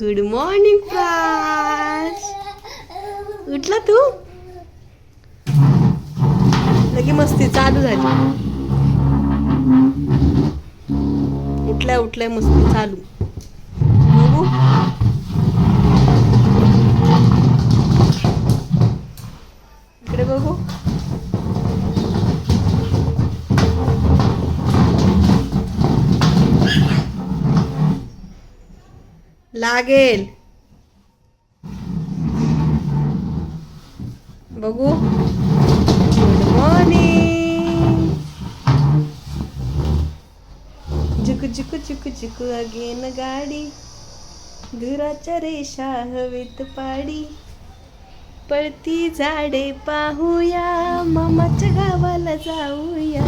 Good morning प्राश. उठला तू? लगे मस्ती चालू झाली. उठलाय मस्ती चालू. बघू इकडे बघू. लागेल बघू. Good morning. झुक झुक झुक झुक अगेन गाडी. दुराच्या रेषा हवेत पाडी. पळती झाडे पाहूया. मामाच्या गावाला जाऊया.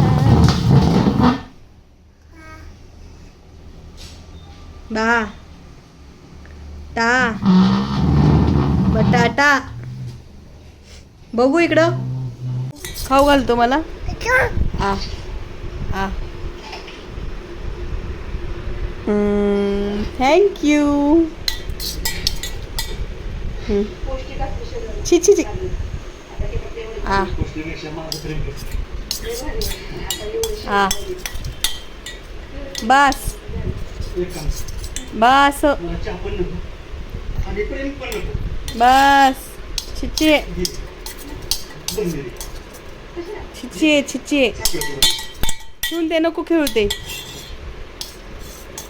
बा टा बटाटा. बघू इकडं. खाऊ घालतो मला. आ आ थँक्यू. छी छी छी. आ आ बस बस बस. छिचे छिचे छिचे. ठेवून दे नको खेळते.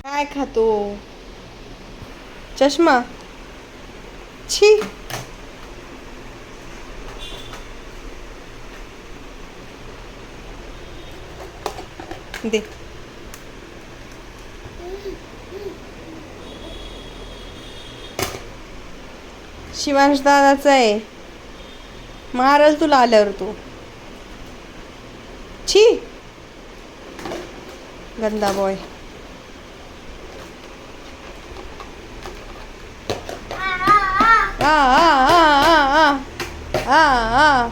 काय खातो? चष्मा. छी. दे. शिवांश दादाचा आहे. मारल तुला आल्यावर तू. छी गंदा बॉय. आ आ आ आ आ आ.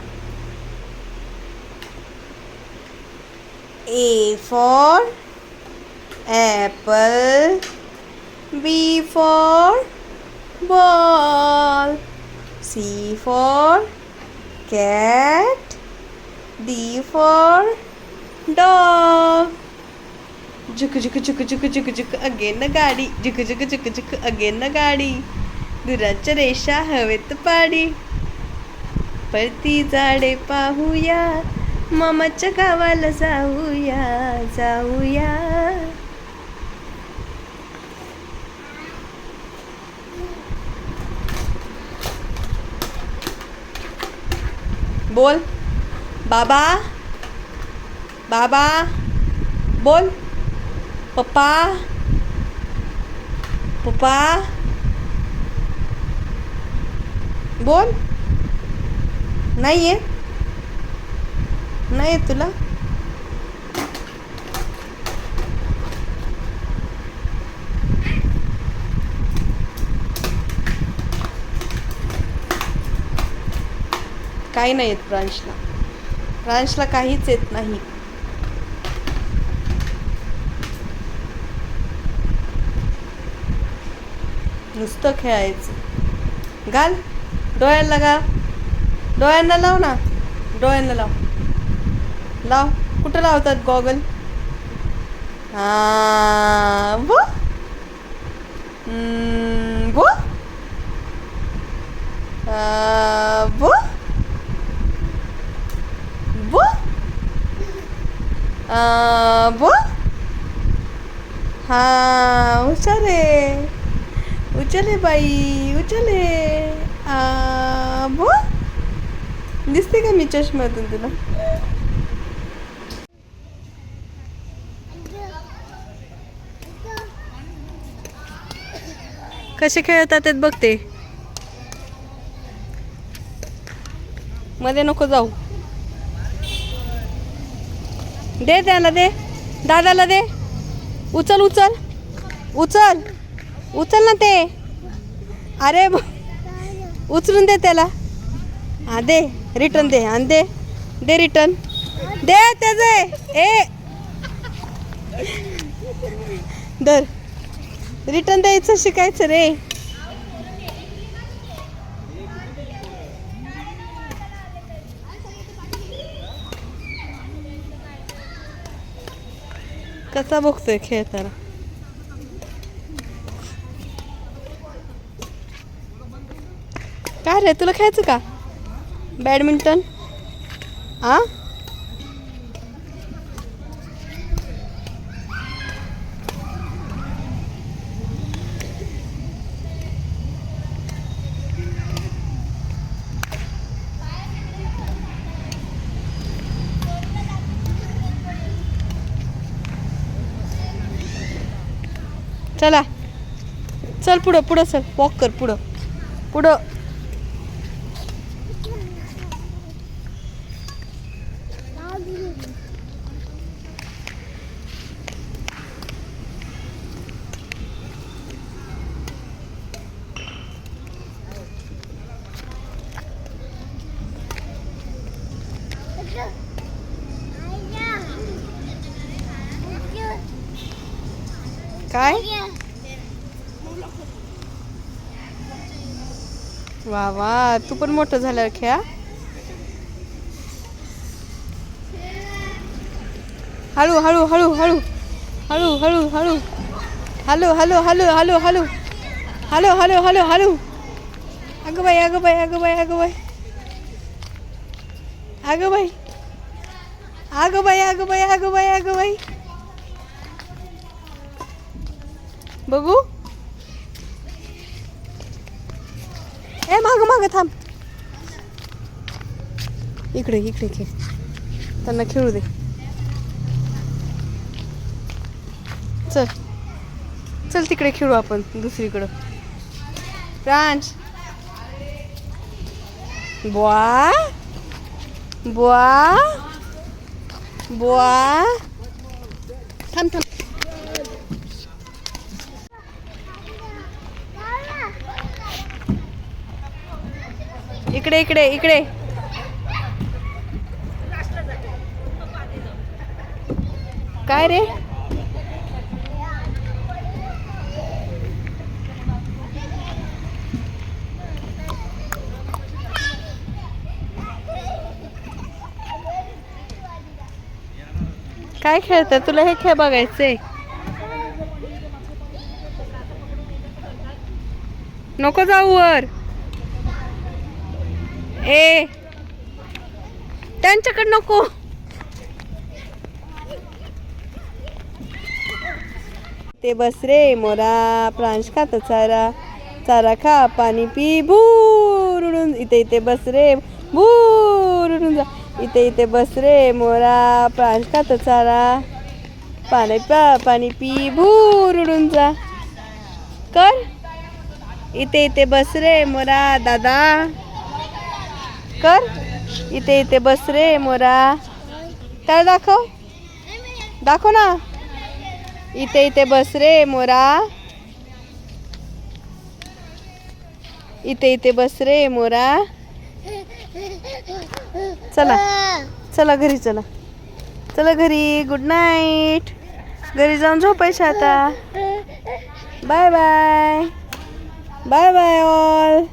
A for apple. B for ball. C for cat. D for dog. झुक झुक झुक झुक झुक झुक अगेन गाडी. झुक झुक झुक झुक अगेन गाडी. दुराच्या रेषा हवेत पाडी. पळती झाडे पाहूया. मामाच्या गावाला जाऊया जाऊया. बोल बाबा. बाबा बोल. पप्पा पप्पा बोल. नाही आहे तुला. काही नाही येत प्रांशला काहीच येत नाही. नुसतं खेळायचं. घाल डोळ्याला लागा. डोळ्यांना लाव ना. डोळ्यांना लाव. लाव. कुठं लावतात गॉगल? हा वो वो वो वो वो. हा उचले उचले बाई उचले. वो दिसते का मी चष्म्यातून तुला? कसे खेळतात ते बघते. मध्ये नको जाऊ. दे त्याला. दे दादाला दे. उचल उचल उचल उचल ना ते. अरे उचलून दे त्याला. हा दे रिटर्न दे. आणि दे दे रिटर्न दे त्याचे. ए धर रिटर्न द्यायचं शिकायचं रे. कसा बघतोय खेळताना. काय रे तुला खेळायचं का बॅडमिंटन? आ चला चल पुढं पुढं चल वॉक कर पुढं पुढं. काय वा वा तू पण मोठं झाल्यावर खेळा. हळू हळू हळू हळू हळू हळू हळू hello hello hello hello hello hello hello hello hello. अगं बाई अगं बाई अगं बाई अगं बाई अगं बाई अगं बाई अगं बाई अगं बाई अगं बाई. बघू ए माग माग थांब. इकडे इकडे खेळ त्यांना खेळू दे. चल चल तिकडे खेळू आपण दुसरीकडं. प्रांश बुवा बुवा बुवा थांब थांब. इकडे इकडे इकडे. काय रे काय खेळतं तुला हे खेळ बघायचंय? नको जाऊ वर. ए त्यांच्याकडे नको. ते बस रे मोरा प्रांश खात चारा चारा खा पाणी पी भूर उडून. इथे इथे बस रे भूर उडून जा. इथे इथे बस रे मोरा प्रांश खात चारा पाणी पी भूर उडून जा. कर इथे इथे बस रे मोरा दादा. कर इथे इथे बस रे मोरा. त्याला दाखव दाखव ना. इथे इथे बस रे मोरा. इथे इथे बस रे मोरा. चला चला घरी चला चला घरी. Good night. घरी जाऊन झोपायचं आता. Bye bye bye bye all.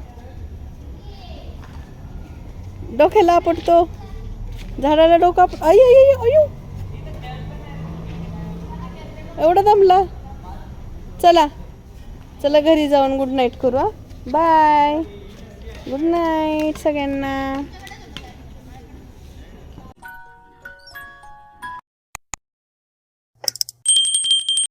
डोक्याला पडतो झाडाला डोका. अयो अयो अयो एवढा दमला. चला चला घरी जाऊन गुड नाईट करू. बाय गुड नाईट सगळ्यांना.